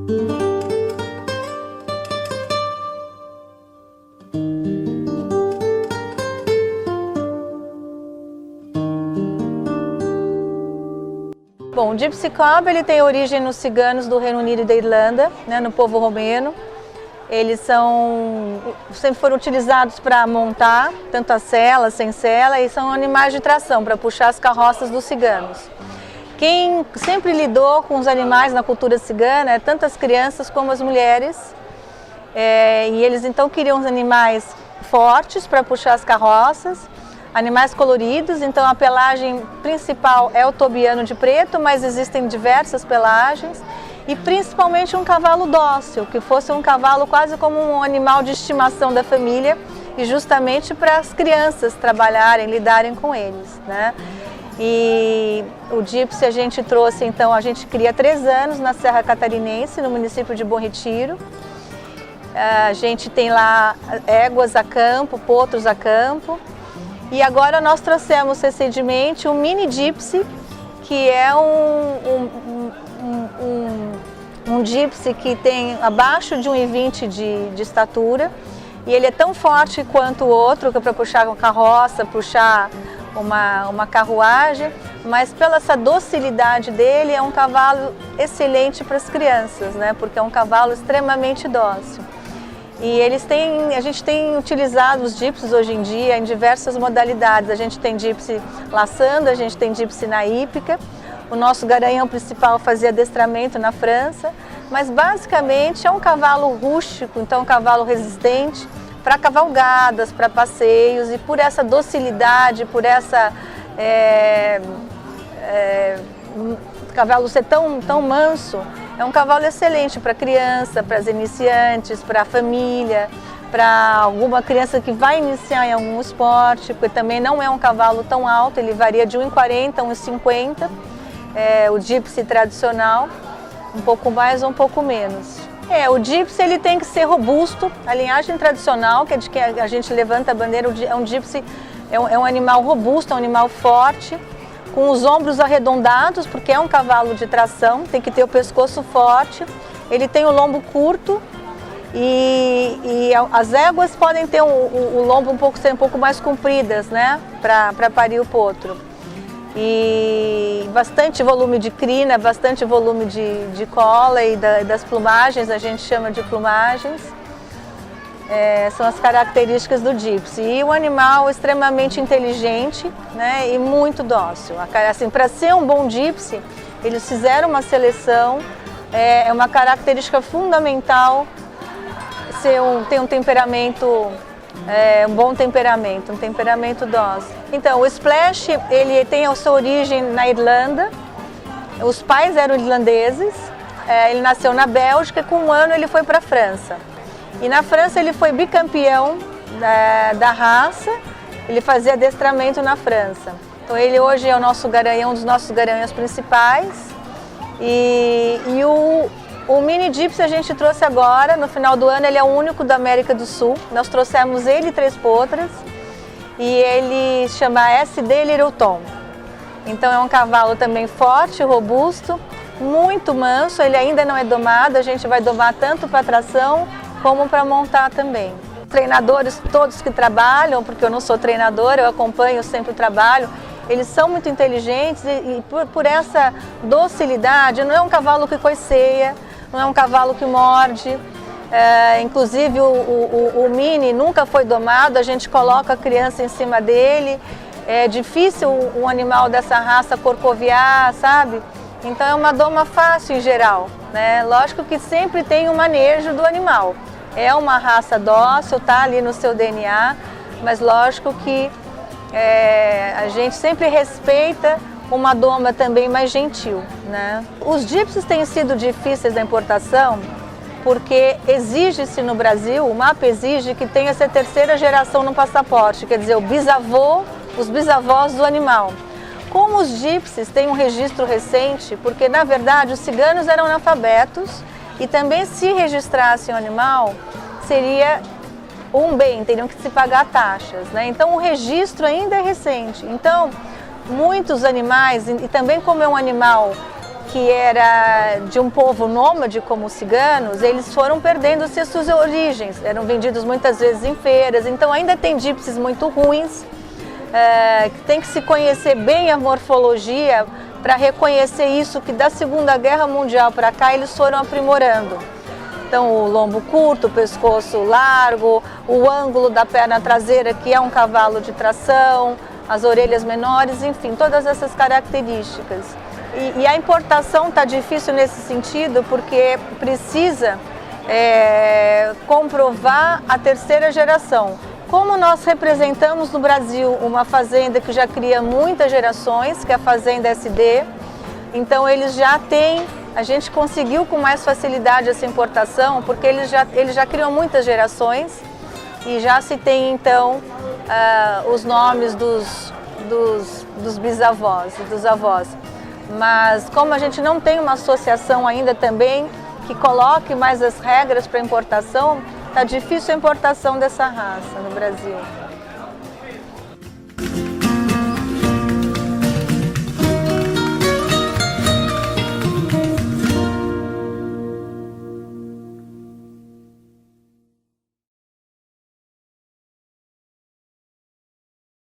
Bom, o Gypsy Cob ele tem origem nos ciganos do Reino Unido e da Irlanda, né, no povo romeno. Eles sempre foram utilizados para montar, tanto a sela, sem sela, e são animais de tração, para puxar as carroças dos ciganos. Quem sempre lidou com os animais na cultura cigana é tanto as crianças como as mulheres. E eles então queriam os animais fortes para puxar as carroças, animais coloridos, então a pelagem principal é o tobiano de preto, mas existem diversas pelagens, e principalmente um cavalo dócil, que fosse um cavalo quase como um animal de estimação da família, e justamente para as crianças trabalharem, lidarem com eles, né? E o Gypsy a gente trouxe, então, a gente cria há 3 anos na Serra Catarinense, no município de Bom Retiro. A gente tem lá éguas a campo, potros a campo. E agora nós trouxemos recentemente um mini Gypsy, que é um Gypsy que tem abaixo de 1,20 de estatura. E ele é tão forte quanto o outro, que é para puxar uma carroça, puxar uma carruagem, mas pela essa docilidade dele é um cavalo excelente para as crianças, né? Porque é um cavalo extremamente dócil. E a gente tem utilizado os Gypsies hoje em dia em diversas modalidades. A gente tem Gypsy laçando, a gente tem Gypsy na hípica. O nosso garanhão principal fazia adestramento na França, mas basicamente é um cavalo rústico, então um cavalo resistente para cavalgadas, para passeios, e por essa docilidade, por essa cavalo ser tão manso, é um cavalo excelente para criança, para as iniciantes, para a família, para alguma criança que vai iniciar em algum esporte, porque também não é um cavalo tão alto, ele varia de 1,40 a 1,50, o Gypsy tradicional, um pouco mais ou um pouco menos. O Gypsy ele tem que ser robusto, a linhagem tradicional, que é de que a gente levanta a bandeira, é um Gypsy, é um animal robusto, é um animal forte, com os ombros arredondados, porque é um cavalo de tração, tem que ter o pescoço forte, ele tem o lombo curto e as éguas podem ter o lombo ser um pouco mais compridas, né, para parir o potro. E bastante volume de crina, bastante volume de cola e das plumagens, a gente chama de plumagens. São as características do Gypsy. E um animal extremamente inteligente, né, e muito dócil. Assim, para ser um bom Gypsy, eles fizeram uma seleção, é uma característica fundamental ter um temperamento, um bom temperamento, um temperamento dócil. Então, o Splash, ele tem a sua origem na Irlanda, os pais eram irlandeses, ele nasceu na Bélgica e com 1 ano ele foi para a França. E na França ele foi bicampeão da raça, ele fazia adestramento na França. Então ele hoje é o nosso garanhão, um dos nossos garanhões principais. E o mini Gypsy a gente trouxe agora, no final do ano, ele é o único da América do Sul. Nós trouxemos ele e 3 potras e ele chama SD Little Tom. Então é um cavalo também forte, robusto, muito manso, ele ainda não é domado, a gente vai domar tanto para tração como para montar também. Treinadores todos que trabalham, porque eu não sou treinadora, eu acompanho sempre o trabalho, eles são muito inteligentes e por essa docilidade, não é um cavalo que coiceia, não é um cavalo que morde, inclusive o mini nunca foi domado, a gente coloca a criança em cima dele, é difícil um animal dessa raça corcoviar, sabe? Então é uma doma fácil em geral, né? Lógico que sempre tem o manejo do animal. É uma raça dócil, tá ali no seu DNA, mas lógico que a gente sempre respeita uma doma também mais gentil, né? Os Gypsies têm sido difíceis da importação porque exige-se no Brasil, o MAP exige que tenha essa 3ª geração no passaporte, quer dizer, os bisavós do animal. Como os Gypsies têm um registro recente, porque na verdade os ciganos eram analfabetos e também se registrassem o animal seria um bem, teriam que se pagar taxas, né? Então o registro ainda é recente. Então muitos animais, e também como é um animal que era de um povo nômade como os ciganos, eles foram perdendo-se as suas origens, eram vendidos muitas vezes em feiras, então ainda tem gypsies muito ruins, tem que se conhecer bem a morfologia para reconhecer isso, que da Segunda Guerra Mundial para cá eles foram aprimorando. Então o lombo curto, o pescoço largo, o ângulo da perna traseira, que é um cavalo de tração, as orelhas menores, enfim, todas essas características. E a importação está difícil nesse sentido porque precisa comprovar a terceira geração. Como nós representamos no Brasil uma fazenda que já cria muitas gerações, que é a Fazenda SD, então eles já têm, a gente conseguiu com mais facilidade essa importação porque eles já criam muitas gerações e já se tem então os nomes dos bisavós e dos avós. Mas como a gente não tem uma associação ainda também que coloque mais as regras para importação, está difícil a importação dessa raça no Brasil.